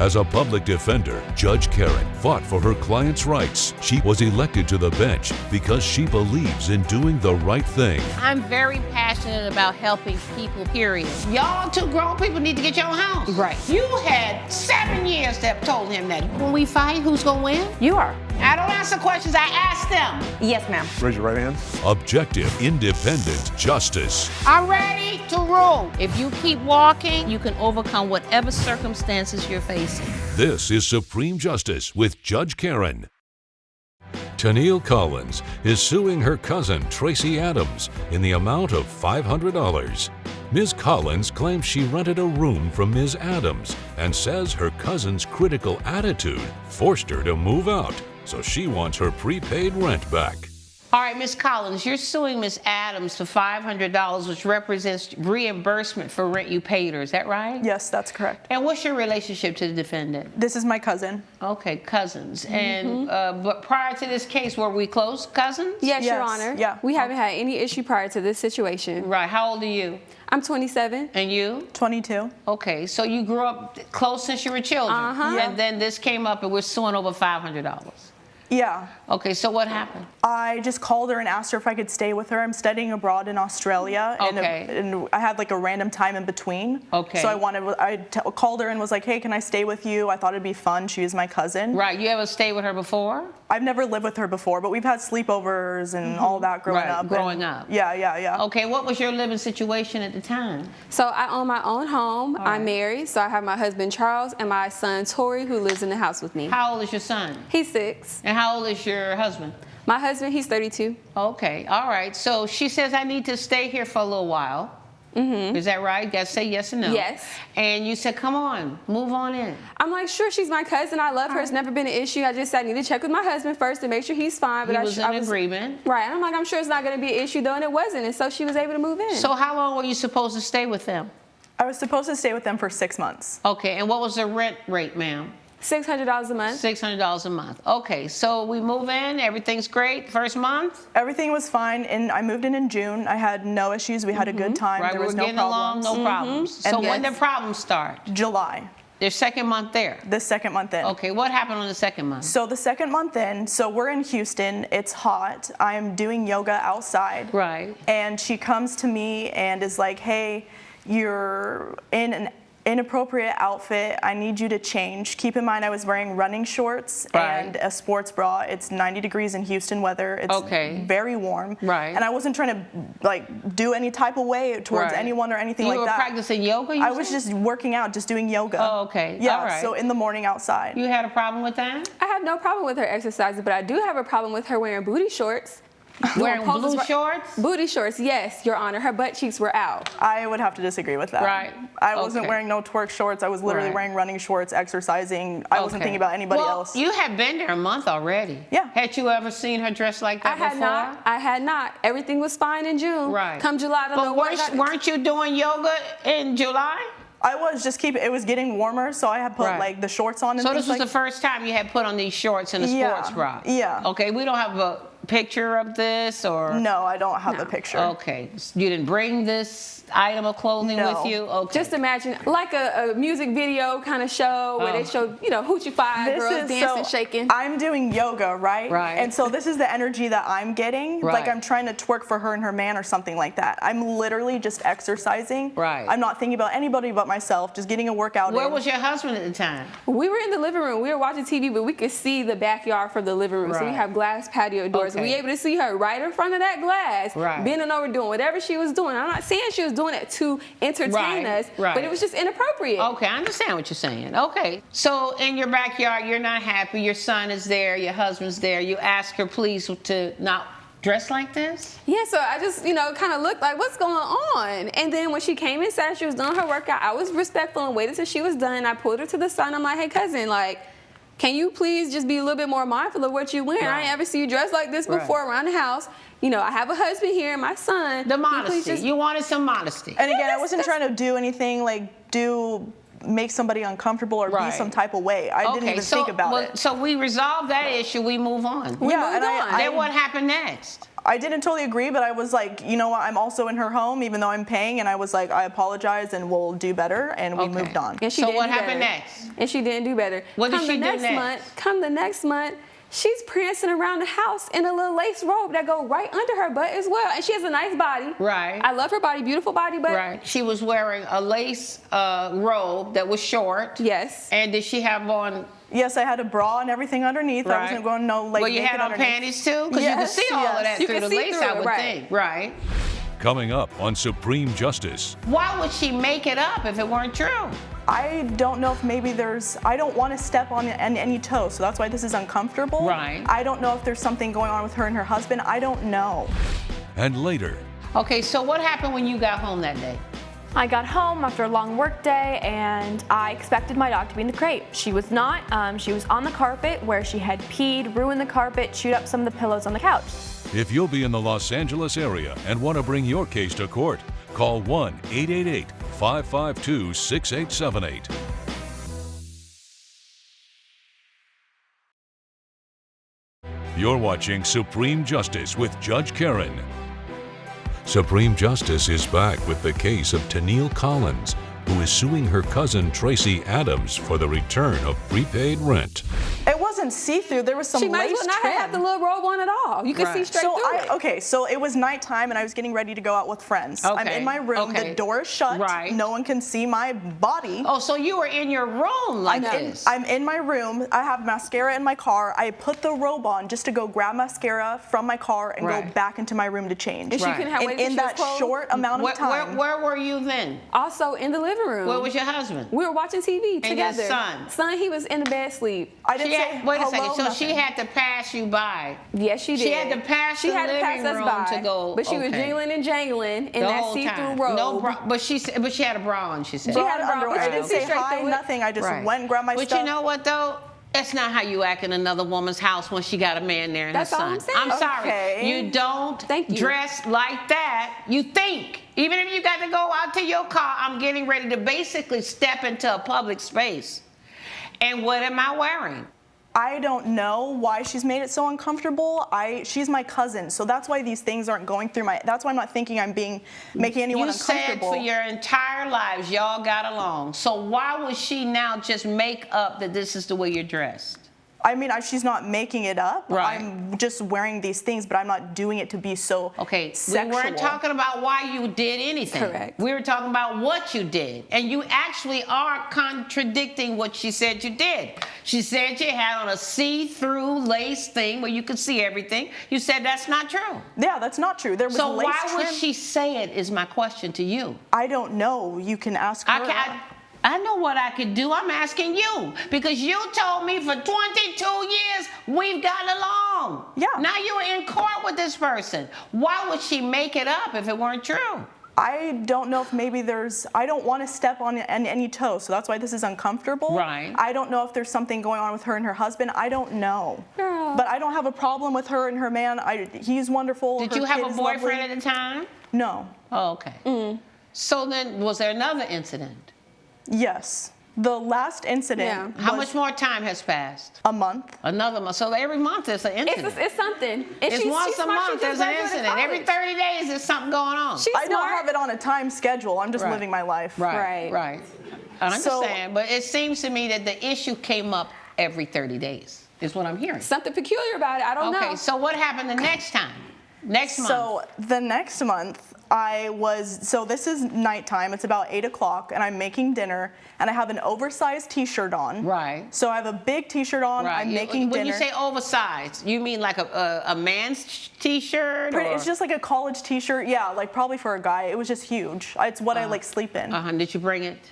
As a public defender, Judge Karen fought for her client's rights. She was elected to the bench because she believes in doing the right thing. I'm very passionate about helping people, period. Y'all two grown people need to get your own house. Right. You had 7 years to have told him that. When we fight, who's gonna win? You are. I don't answer questions, I ask them. Yes, ma'am. Raise your right hand. Objective, independent justice. I'm ready to rule. If you keep walking, you can overcome whatever circumstances you're facing. This is Supreme Justice with Judge Karen. Tennille Collins is suing her cousin Tracy Adams in the amount of $500. Ms. Collins claims she rented a room from Ms. Adams and says her cousin's critical attitude forced her to move out, so she wants her prepaid rent back. All right, Ms. Collins, you're suing Ms. Adams for $500, which represents reimbursement for rent you paid her. Is that right? Yes, that's correct. And what's your relationship to the defendant? This is my cousin. Okay, cousins. And but prior to this case, were we close cousins? Yes, Your Yes, Honor. yeah. We haven't had any issue prior to this situation. Right. How old are you? I'm 27. And you? 22. Okay, so you grew up close since you were children. And then this came up and we're suing over $500. Yeah. Okay, so what happened? I just called her and asked her if I could stay with her. I'm studying abroad in Australia, Okay. and I had like a random time in between. Okay. So I called her and was like, hey, can I stay with you? I thought it'd be fun. She is my cousin. Right, you ever stayed with her before? I've never lived with her before, but we've had sleepovers and all that growing up. Growing up. Yeah. Okay, what was your living situation at the time? So I own my own home. I'm married, so I have my husband Charles and my son Tori, who lives in the house with me. How old is your son? He's 6. And how old is your husband? My husband, he's 32. Okay, all right. So she says I need to stay here for a little while. Is that right? You got to say yes or no. Yes. And you said, come on, move on in. I'm like, sure, she's my cousin. I love her. It's never been an issue. I just said I need to check with my husband first to make sure he's fine. But He was in agreement. Right. And I'm like, I'm sure it's not going to be an issue, though, and it wasn't. And so she was able to move in. So how long were you supposed to stay with them? I was supposed to stay with them for 6 months. Okay, and what was the rent rate, ma'am? $600 a month. $600 a month. Okay, so we move in, everything's great, first month? Everything was fine, and I moved in June. I had no issues. We had a good time. Right, There we was were no getting problems. along, no problems. So And when yes. did problems start? July, Their second month there? the second month in. Okay, what happened on the second month? So the second month in, so we're in Houston, it's hot. I'm doing yoga outside. Right. And she comes to me and is like, hey, you're in an inappropriate outfit. I need you to change. Keep in mind I was wearing running shorts and a sports bra. It's 90 degrees in Houston weather. It's very warm. Right. And I wasn't trying to like do any type of way towards anyone or anything like that. You were practicing yoga? I was just working out, just doing yoga. Oh, okay. Yeah, all right. so in the morning outside. You had a problem with that? I have no problem with her exercising, but I do have a problem with her wearing booty shorts. Wearing blue shorts? Booty shorts, yes, Your Honor. Her butt cheeks were out. I would have to disagree with that. Right. I wasn't wearing no twerk shorts. I was literally wearing running shorts, exercising. I wasn't thinking about anybody else. You had been there a month already. Yeah. Had you ever seen her dressed like that before? I had not. Everything was fine in June. Right. Come July, I don't know what. But weren't you doing yoga in July? I was just it was getting warmer, so I had put like the shorts on and So things this was like the first time you had put on these shorts and a sports bra? Yeah. Okay, we don't have a picture of this or? No, I don't have the picture. Okay, you didn't bring this item of clothing with you? Okay. Just imagine like a music video kind of show where they show, Hoochie Five girls dancing, shaking. I'm doing yoga, right? Right. And so this is the energy that I'm getting. Right. Like I'm trying to twerk for her and her man or something like that. I'm literally just exercising. Right. I'm not thinking about anybody but myself, just getting a workout Where in. was your husband at the time? We were in the living room. We were watching TV, but we could see the backyard from the living room. So we have glass patio doors. And we were able to see her right in front of that glass, bending over, doing whatever she was doing. I'm not saying she was doing it to entertain us, but it was just inappropriate. Okay, I understand what you're saying. Okay, so in your backyard, you're not happy. Your son is there. Your husband's there. You ask her, please, to not dress like this? Yeah, so I just, kind of looked like, what's going on? And then when she came inside, she was doing her workout. I was respectful and waited till she was done. I pulled her to the side. I'm like, hey, cousin, can you please just be a little bit more mindful of what you're wearing? I ain't ever see you dressed like this before around the house. I have a husband here and my son. The modesty. You wanted some modesty. And again, I wasn't trying to do anything make somebody uncomfortable or be some type of way. I didn't even think about it. So we resolved that issue. We move on. We moved on. Then what happened next? I didn't totally agree, but I was like, you know what? I'm also in her home, even though I'm paying, and I was like, I apologize, and we'll do better, and we moved on. And so what happened next? And she didn't do better. What did she do next? Come the next month, she's prancing around the house in a little lace robe that go right under her butt as well, and she has a nice body. Right. I love her body, beautiful body, but she was wearing a lace robe that was short. Yes. And did she have on? Yes, I had a bra and everything underneath. I wasn't going Well, you had on panties too? Because you could see all of that through the lace, I would think. Right. Coming up on Supreme Justice. Why would she make it up if it weren't true? I don't know if maybe I don't want to step on any toes, so that's why this is uncomfortable. Right. I don't know if there's something going on with her and her husband. I don't know. And later. Okay, so what happened when you got home that day? I got home after a long work day and I expected my dog to be in the crate. She was not. She was on the carpet where she had peed, ruined the carpet, chewed up some of the pillows on the couch. If you'll be in the Los Angeles area and want to bring your case to court, call 1-888-552-6878. You're watching Supreme Justice with Judge Karen. Supreme Justice is back with the case of Tenant Collins, who is suing her cousin Tracy Adams for the return of prepaid rent. It wasn't see-through. There was some lace trim. She might as well not have the little robe on at all. You can see straight through it. Okay, so it was nighttime and I was getting ready to go out with friends. I'm in my room. The door is shut. No one can see my body. Oh, so you were in your room like this? I'm in my room. I have mascara in my car. I put the robe on just to go grab mascara from my car and go back into my room to change. And she couldn't have in that short amount of time. Where were you then? Also in the living room. Where was your husband? We were watching TV together. And your son? Son, he was in the bed asleep. I didn't say wait a second. hello, So nothing. she had to pass you by. Yes, she did. She had to pass the living room to go. But she was jingling and jangling in that see-through robe. No bra, but she had a bra on. She said. She had underwear. I didn't say hi, nothing. I just went and grabbed my stuff. But you know what though? That's not how you act in another woman's house when she got a man there and her son. That's all I'm saying. I'm sorry. You don't dress like that. You think. Even if you got to go out to your car, I'm getting ready to basically step into a public space. And what am I wearing? I don't know why she's made it so uncomfortable. She's my cousin, so that's why these things aren't going through that's why I'm not thinking I'm making anyone uncomfortable. You said for your entire lives y'all got along. So why would she now just make up that this is the way you're dressed? I mean, she's not making it up. I'm just wearing these things, but I'm not doing it to be so sexual. We weren't talking about why you did anything. Correct. We were talking about what you did. And you actually are contradicting what she said you did. She said you had on a see-through lace thing where you could see everything. You said that's not true. Yeah, that's not true. There was so lace why trim. would she say it is my question to you. I don't know. You can ask her. I know what I could do. I'm asking you because you told me for 22 years we've gotten along. Yeah. Now you're in court with this person. Why would she make it up if it weren't true? I don't know if maybe I don't want to step on any toes, so that's why this is uncomfortable. Right. I don't know if there's something going on with her and her husband. I don't know. Girl. But I don't have a problem with her and her man. He's wonderful. Did you have a boyfriend at the time? No. Oh, okay. So then, was there another incident? Yes. The last incident. How much more time has passed? A month. Another month. So every month there's an incident. It's something. It's once a month there's an incident. Every 30 days there's something going on. I don't have it on a time schedule. I'm just living my life. Right. I understand. But it seems to me that the issue came up every 30 days, is what I'm hearing. Something peculiar about it. I don't know. Okay, so what happened the next time? Next month? So the next month, so this is nighttime, it's about 8 o'clock, and I'm making dinner, and I have an oversized t-shirt on. Right. So I have a big t-shirt on, I'm making dinner. When you say oversized, you mean like a man's t-shirt? It's just like a college t-shirt, yeah, like probably for a guy. It was just huge. It's what I like sleep in. Did you bring it?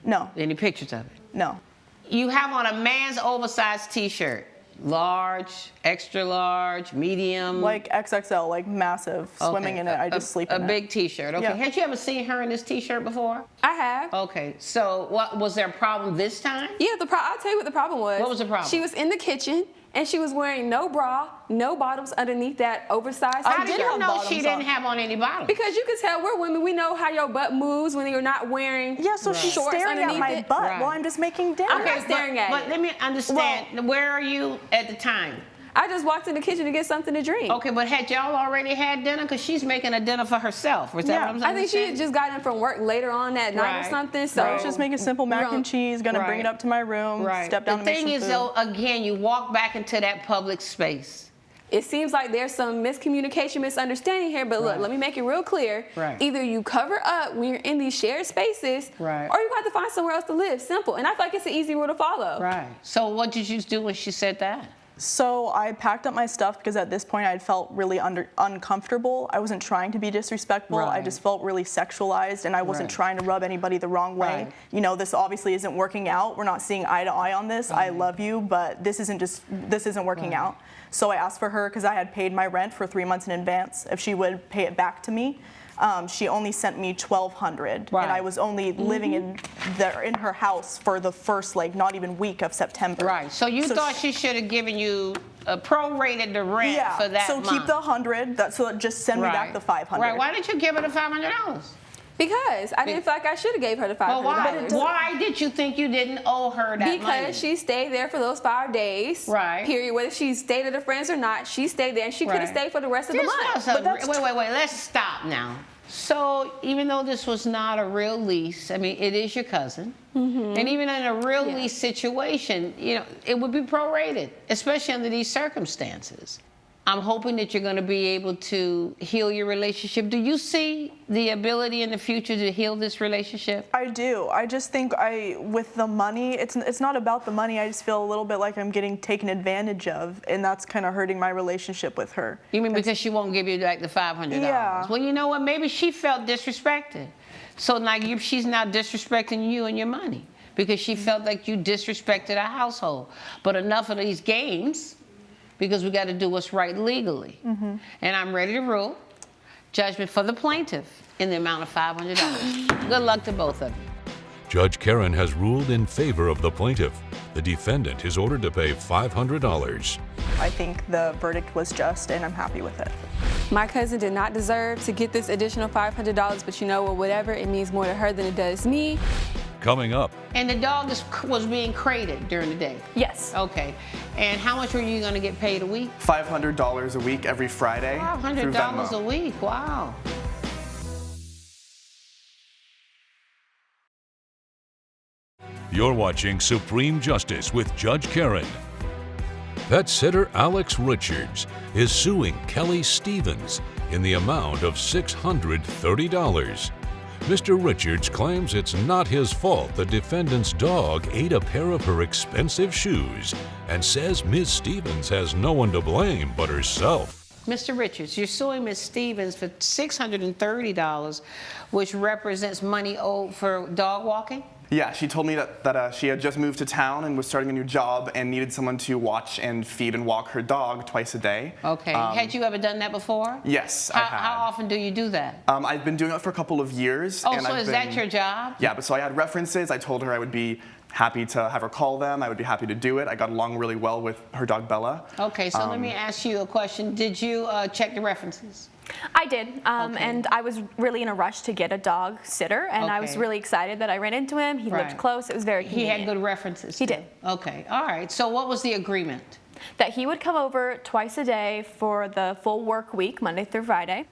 No. Any pictures of it? No. You have on a man's oversized t-shirt. Large, extra large, medium. Like XXL, like massive. Swimming in it. I just sleep in it. A big t-shirt. Okay. Yeah. Had you ever seen her in this t-shirt before? I have. Okay. So what was there a problem this time? Yeah, I'll tell you what the problem was. What was the problem? She was in the kitchen and she was wearing no bra, no bottoms underneath that oversized How t-shirt. did you know bottoms she didn't have on any bottoms? Because you can tell we're women. We know how your butt moves when you're not wearing Yeah, so she's shorts staring at underneath my it. butt Right. while I'm just making dinner. I'm not staring at But it. let me understand, where are you at the time? I just walked in the kitchen to get something to drink. Okay, but had y'all already had dinner? Because she's making a dinner for herself. Was that Yeah. what I'm I think she had understanding? just gotten from work later on that night or Right. something. So I was just making simple mac and cheese, gonna bring Right. it up to my room, Right. step down The and make thing some is, food. though, again, you walk back into that public space. it seems like there's some miscommunication, misunderstanding here. But look, Right. let me make it real clear. Right. Either you cover up when you're in these shared spaces, Right. or you have to find somewhere else to live. Simple. And I feel like it's an easy rule to follow. Right. So what did you do when she said that? So I packed up my stuff because at this point I felt really uncomfortable. I wasn't trying to be disrespectful. I Right. just felt really sexualized, and I wasn't Right. trying to rub anybody the wrong way. Right. You know, this obviously isn't working out. We're not seeing eye to eye on this. I love you, but this isn't working Right. out. So I asked for her because I had paid my rent for 3 months in advance if she would pay it back to me. She only sent me $1,200, Right. and I was only living in her house for the first not even week of September. Right. So you thought she should have given you prorated the rent Yeah. for that so month. keep the 100. So just send me back the 500. Right. Why didn't you give her the $500? Because I didn't feel like I should have gave her the $500. Well, why did you think you didn't owe her that money? Because she stayed there for those 5 days. Right. Period. Whether she stayed at her friends or not, she stayed there, and she could have Right. stayed for the rest of the This month. was a- But that's wait. Let's stop now. So even though this was not a real lease, I mean, it is your cousin, and even in a real lease situation, it would be prorated, especially under these circumstances. I'm hoping that you're going to be able to heal your relationship. Do you see the ability in the future to heal this relationship? I do. I just think with the money, it's not about the money. I just feel a little bit like I'm getting taken advantage of, and that's kind of hurting my relationship with her. You mean because she won't give you like the $500? Yeah. Well, you know what? Maybe she felt disrespected. So she's now disrespecting you and your money because she felt like you disrespected our household. But enough of these games, because we got to do what's right legally. And I'm ready to rule judgment for the plaintiff in the amount of $500. Good luck to both of you. Judge Karen has ruled in favor of the plaintiff. The defendant is ordered to pay $500. I think the verdict was just, and I'm happy with it. My cousin did not deserve to get this additional $500, but you know what? Whatever, it means more to her than it does me. Coming up, And the dog was being crated during the day? Yes. Okay. And how much were you going to get paid a week? $500 a week every Friday through $500 a Venmo. week. Wow. you're watching Supreme Justice with Judge Karen. Pet sitter Alex Richards is suing Kelly Stevens in the amount of $630. Mr. Richards claims it's not his fault the defendant's dog ate a pair of her expensive shoes and says Ms. Stevens has no one to blame but herself. Mr. Richards, you're suing Ms. Stevens for $630, which represents money owed for dog walking? Yeah, she told me that she had just moved to town and was starting a new job and needed someone to watch and feed and walk her dog twice a day. Okay. Had you ever done that before? Yes, I had. How often do you do that? I've been doing it for a couple of years. Oh, and so I've is that been- your job? Yeah, but so I had references. I told her I would be happy to have her call them. I would be happy to do it. I got along really well with her dog Bella. Okay, so let me ask you a question. Did you check the references? I did, and I was really in a rush to get a dog sitter, and I was Okay. really excited that I ran into him. He Right. lived close. It was very He convenient. had good references. He too. did. Okay, all right. So what was the agreement? That he would come over twice a day for the full work week, Monday through Friday,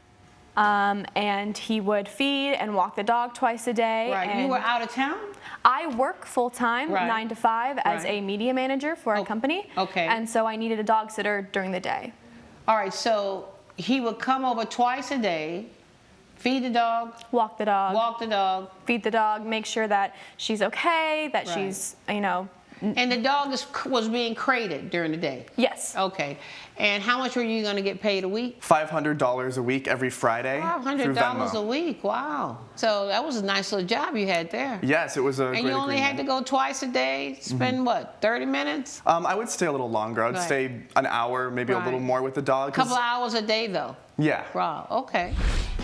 and he would feed and walk the dog twice a day. Right. You and were out of town? I work full time, Right. 9 to 5, as Right. a media manager for a Oh, company. okay. And so I needed a dog sitter during the day. All right, so he would come over twice a day, feed the dog, Walk the dog, walk the dog, feed the dog, make sure that she's okay, that Right. she's, and the dog was being crated during the day. yes. Okay. And how much were you going to get paid a week? $500 a week every Friday through $500 a Venmo. week. Wow. So that was a nice little job you had there. Yes, it was a And great you only had agreement. to go twice a day, spend what, 30 minutes? I would stay a little longer. I would Right. stay an hour, maybe a Right. little more with the dog. A 'cause- couple hours a day, though. Yeah. Wow, okay.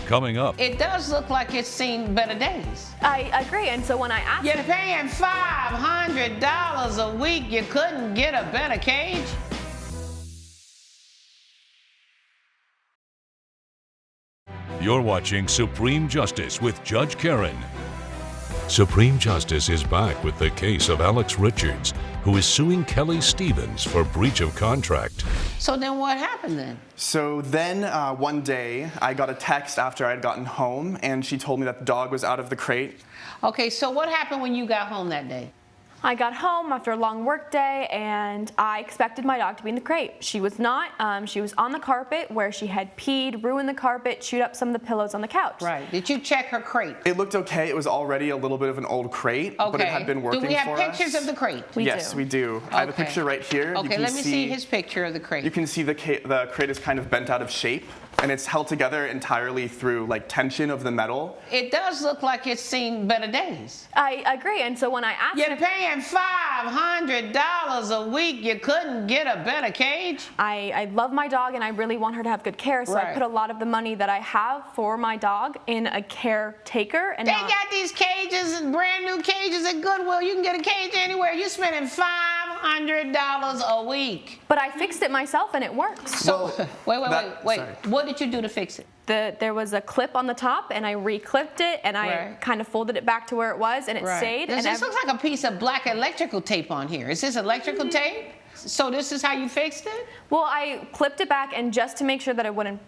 Coming up, It does look like it's seen better days. I agree. And so when I asked You're paying $500 a week. You couldn't get a better cage? You're watching Supreme Justice with Judge Karen. Supreme Justice is back with the case of Alex Richards, who is suing Kelly Stevens for breach of contract. So then what happened then? So then one day I got a text after I had gotten home, and she told me that the dog was out of the crate. Okay, so what happened when you got home that day? I got home after a long work day and I expected my dog to be in the crate. She was not. She was on the carpet where she had peed, ruined the carpet, chewed up some of the pillows on the couch. Right. Did you check her crate? It looked okay. It was already a little bit of an old crate, but it had been working for us. Do we have pictures of the crate? Yes, we do. I have a picture right here. Okay, let me see his picture of the crate. You can see the crate is kind of bent out of shape, and it's held together entirely through like tension of the metal. It does look like it's seen better days. I agree, and so when I asked You're paying $500 a week. You couldn't get a better cage? I love my dog and I really want her to have good care, so I put a lot of the money that I have for my dog in a caretaker. And they got these cages, and brand new cages at Goodwill. You can get a cage anywhere. You're spending $500 a week. But I fixed it myself and it works. So wait. What did you do to fix it? There was a clip on the top and I re-clipped it and I kind of folded it back to where it was and it stayed. This looks like a piece of black electrical tape on here. Is this electrical tape? So this is how you fixed it? Well, I clipped it back, and just to make sure that it wouldn't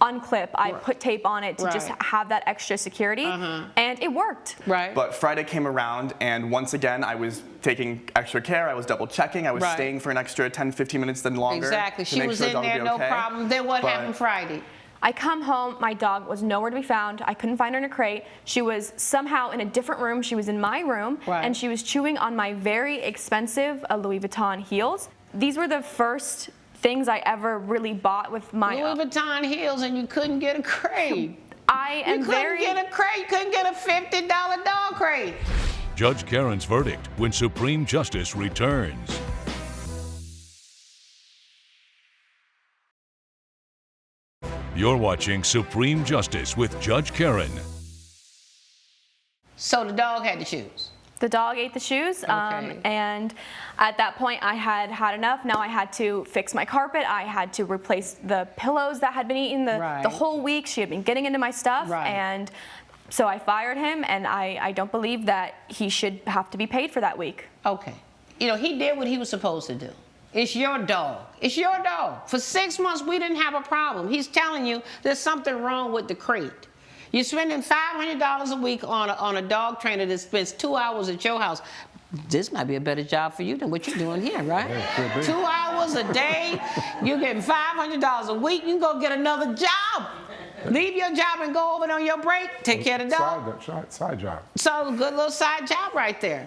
unclip, I put tape on it to just have that extra security, and it worked. Right. But Friday came around, and once again, I was taking extra care. I was double checking. I was staying for an extra 10, 15 minutes then longer. Exactly. She was in there, no problem. Then what happened Friday? I come home, my dog was nowhere to be found. I couldn't find her in a crate. She was somehow in a different room. She was in my room, and she was chewing on my very expensive Louis Vuitton heels. These were the first things I ever really bought with my Louis Vuitton heels, and you couldn't get a crate. You couldn't get a crate. Couldn't get a $50 dog crate. Judge Karen's verdict when Supreme Justice returns. You're watching Supreme Justice with Judge Karen. So the dog had the shoes? The dog ate the shoes, and at that point I had had enough. Now I had to fix my carpet. I had to replace the pillows that had been eaten the whole week. She had been getting into my stuff, and so I fired him, and I don't believe that he should have to be paid for that week. Okay. You know, he did what he was supposed to do. It's your dog. It's your dog. For 6 months, we didn't have a problem. He's telling you there's something wrong with the crate. You're spending $500 a week on a dog trainer that spends 2 hours at your house. This might be a better job for you than what you're doing here, right? Yeah, 2 hours a day, you're getting $500 a week. You can go get another job. Leave your job and go over on your break. Take care of the dog. Side job. So good little side job right there.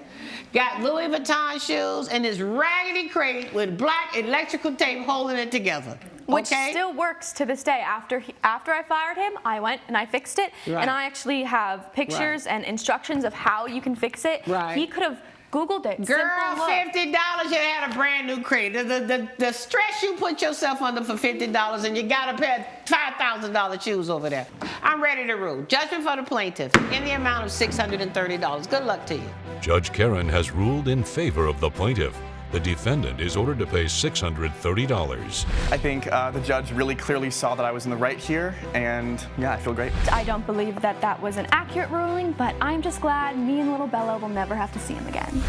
Got Louis Vuitton shoes and this raggedy crate with black electrical tape holding it together. Which still works to this day. After I fired him, I went and I fixed it. And I actually have pictures and instructions of how you can fix it. He could have Googled it. Girl, $50, you had a brand new crate. The stress you put yourself under for $50, and you got a pair of $5,000 shoes over there. I'm ready to rule. Judgment for the plaintiff in the amount of $630. Good luck to you. Judge Karen has ruled in favor of the plaintiff. The defendant is ordered to pay $630. I think the judge really clearly saw that I was in the right here, and yeah, I feel great. I don't believe that that was an accurate ruling, but I'm just glad me and little Bella will never have to see him again.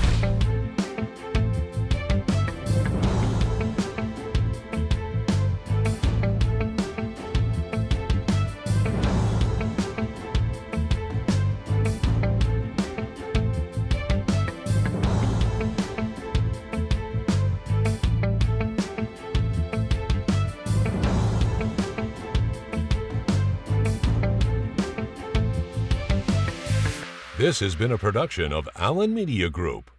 This has been a production of Allen Media Group.